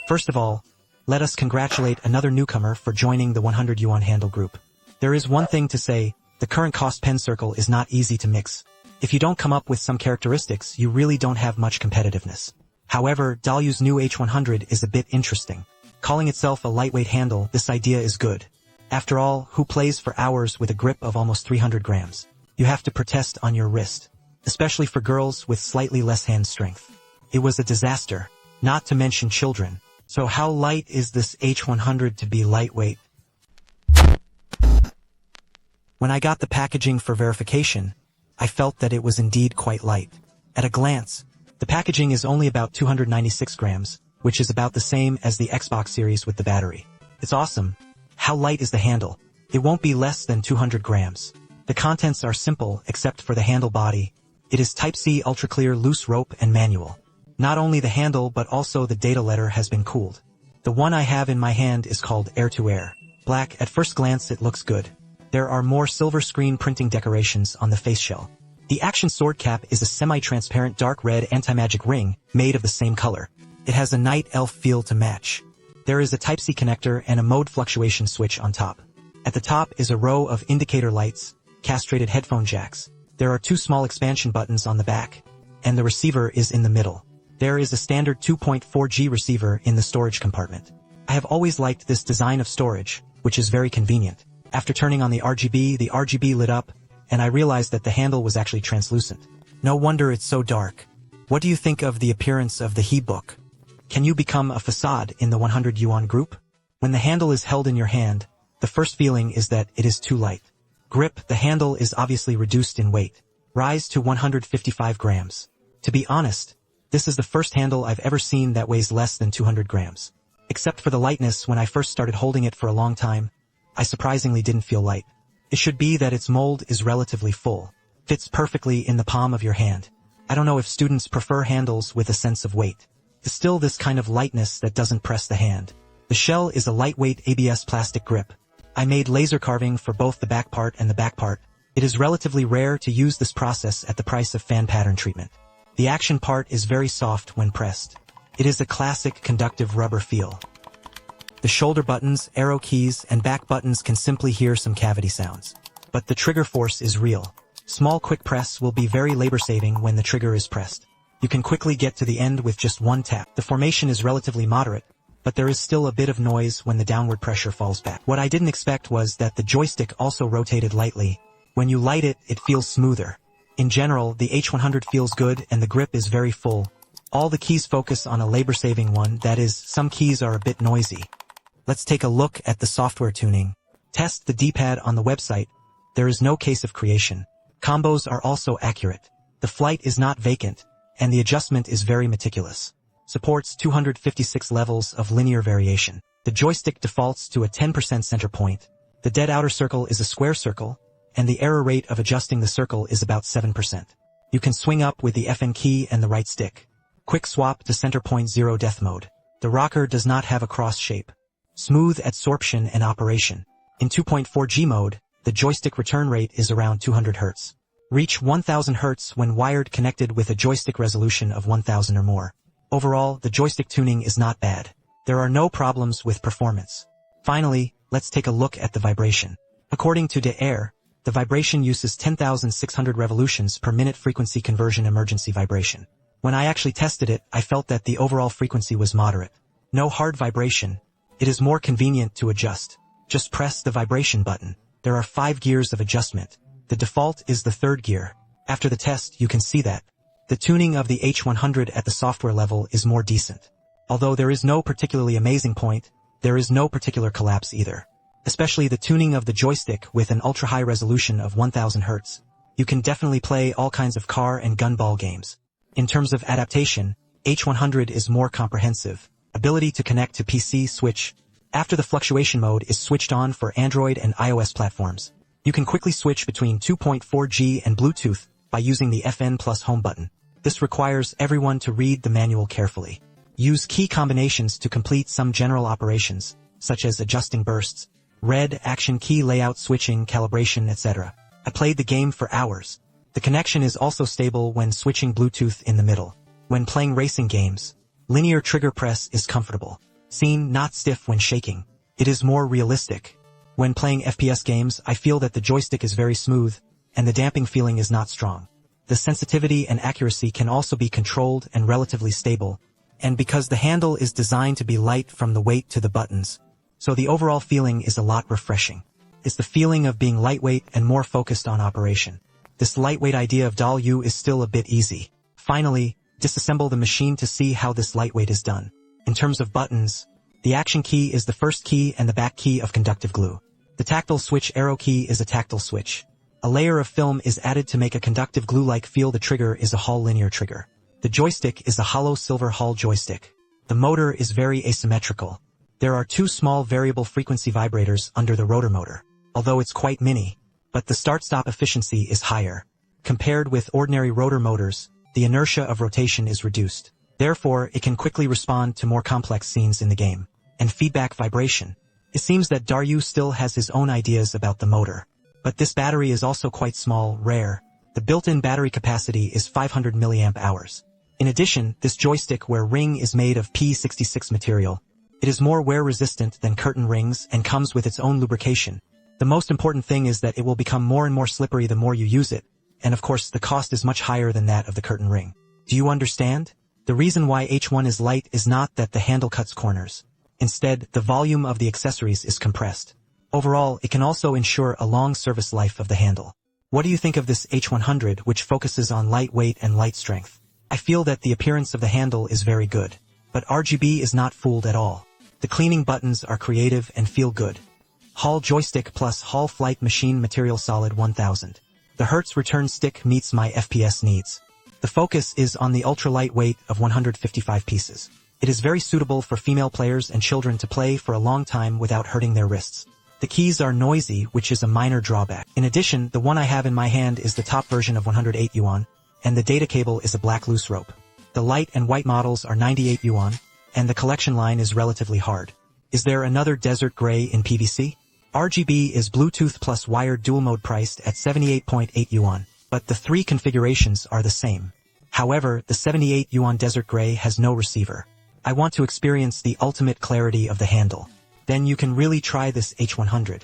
First of all, let us congratulate another newcomer for joining the 100 Yuan handle group. There is one thing to say, the current cost pen circle is not easy to mix. If you don't come up with some characteristics, you really don't have much competitiveness. However, Dalyu's new H100 is a bit interesting. Calling itself a lightweight handle, this idea is good. After all, who plays for hours with a grip of almost 300 grams? You have to protest on your wrist, especially for girls with slightly less hand strength. It was a disaster, not to mention children. So how light is this H100 to be lightweight? When I got the packaging for verification, I felt that it was indeed quite light. At a glance, the packaging is only about 296 grams, which is about the same as the Xbox series with the battery. It's awesome. How light is the handle? It won't be less than 200 grams. The contents are simple except for the handle body. It is Type-C ultra-clear loose rope and manual. Not only the handle but also the data letter has been cooled. The one I have in my hand is called Air-to-Air. Black. At first glance it looks good. There are more silver screen printing decorations on the face shell. The action sword cap is a semi-transparent dark red anti-magic ring made of the same color. It has a night elf feel to match. There is a Type-C connector and a mode fluctuation switch on top. At the top is a row of indicator lights, castrated headphone jacks. There are two small expansion buttons on the back, and the receiver is in the middle. There is a standard 2.4G receiver in the storage compartment. I have always liked this design of storage, which is very convenient. After turning on the RGB lit up, and I realized that the handle was actually translucent. No wonder it's so dark. What do you think of the appearance of the HeBook? Can you become a facade in the 100 Yuan group? When the handle is held in your hand, the first feeling is that it is too light. Grip, the handle is obviously reduced in weight. Rise to 155 grams. To be honest, this is the first handle I've ever seen that weighs less than 200 grams. Except for the lightness when I first started holding it for a long time, I surprisingly didn't feel light. It should be that its mold is relatively full. Fits perfectly in the palm of your hand. I don't know if students prefer handles with a sense of weight. It's still this kind of lightness that doesn't press the hand. The shell is a lightweight ABS plastic grip. I made laser carving for both the back part and the back part. It is relatively rare to use this process at the price of fan pattern treatment. The action part is very soft when pressed. It is a classic conductive rubber feel. The shoulder buttons, arrow keys, and back buttons can simply hear some cavity sounds. But the trigger force is real. Small quick press will be very labor-saving when the trigger is pressed. You can quickly get to the end with just one tap. The formation is relatively moderate, but there is still a bit of noise when the downward pressure falls back. What I didn't expect was that the joystick also rotated lightly. When you light it, it feels smoother. In general, the H100 feels good and the grip is very full. All the keys focus on a labor-saving one, that is, some keys are a bit noisy. Let's take a look at the software tuning. Test the D-pad on the website. There is no case of creation. Combos are also accurate. The flight is not vacant, and the adjustment is very meticulous. Supports 256 levels of linear variation. The joystick defaults to a 10% center point. The dead outer circle is a square circle, and the error rate of adjusting the circle is about 7%. You can swing up with the FN key and the right stick. Quick swap to center point 0 death mode. The rocker does not have a cross shape. Smooth adsorption and operation. In 2.4G mode, the joystick return rate is around 200 Hz. Reach 1000 Hz when wired connected with a joystick resolution of 1000 or more. Overall, the joystick tuning is not bad. There are no problems with performance. Finally, let's take a look at the vibration. According to De Air, the vibration uses 10,600 revolutions per minute frequency conversion emergency vibration. When I actually tested it, I felt that the overall frequency was moderate. No hard vibration. It is more convenient to adjust. Just press the vibration button. There are 5 gears of adjustment. The default is the 3rd gear. After the test, you can see that the tuning of the H100 at the software level is more decent. Although there is no particularly amazing point, there is no particular collapse either. Especially the tuning of the joystick with an ultra-high resolution of 1000 Hz. You can definitely play all kinds of car and gunball games. In terms of adaptation, H100 is more comprehensive. Ability to connect to PC switch. After the fluctuation mode is switched on for Android and iOS platforms. You can quickly switch between 2.4G and Bluetooth by using the FN plus home button. This requires everyone to read the manual carefully. Use key combinations to complete some general operations, such as adjusting bursts, red action key layout switching, calibration, etc. I played the game for hours. The connection is also stable when switching Bluetooth in the middle. When playing racing games, linear trigger press is comfortable. seen, not stiff when shaking. It is more realistic. When playing FPS games, I feel that the joystick is very smooth, and the damping feeling is not strong. The sensitivity and accuracy can also be controlled and relatively stable, and because the handle is designed to be light from the weight to the buttons, so the overall feeling is a lot refreshing. It's the feeling of being lightweight and more focused on operation. This lightweight idea of DALL-U is still a bit easy. Finally, disassemble the machine to see how this lightweight is done. In terms of buttons, the action key is the first key and the back key of conductive glue. The tactile switch arrow key is a tactile switch. A layer of film is added to make a conductive glue-like feel. The trigger is a Hall linear trigger. The joystick is a hollow silver Hall joystick. The motor is very asymmetrical. There are two small variable frequency vibrators under the rotor motor, although it's quite mini, but the start-stop efficiency is higher. Compared with ordinary rotor motors, the inertia of rotation is reduced. Therefore, it can quickly respond to more complex scenes in the game. And feedback vibration. It seems that DALL-U still has his own ideas about the motor. But this battery is also quite small, rare. The built-in battery capacity is 500 mAh. In addition, this joystick wear ring is made of P66 material. It is more wear-resistant than curtain rings and comes with its own lubrication. The most important thing is that it will become more and more slippery the more you use it, and of course the cost is much higher than that of the curtain ring. Do you understand? The reason why H1 is light is not that the handle cuts corners. Instead, the volume of the accessories is compressed. Overall, it can also ensure a long service life of the handle. What do you think of this H100, which focuses on lightweight and light strength? I feel that the appearance of the handle is very good. But RGB is not fooled at all. The cleaning buttons are creative and feel good. Hall joystick plus Hall flight machine material solid 1000. The Hertz return stick meets my FPS needs. The focus is on the ultra-lightweight of 155 pieces. It is very suitable for female players and children to play for a long time without hurting their wrists. The keys are noisy, which is a minor drawback. In addition, the one I have in my hand is the top version of 108 yuan, and the data cable is a black loose rope. The light and white models are 98 yuan, and the collection line is relatively hard. Is there another desert gray in PVC? RGB is Bluetooth plus wired dual mode priced at 78.8 yuan, but the three configurations are the same. However, the 78 yuan desert gray has no receiver. I want to experience the ultimate clarity of the handle. Then you can really try this H100.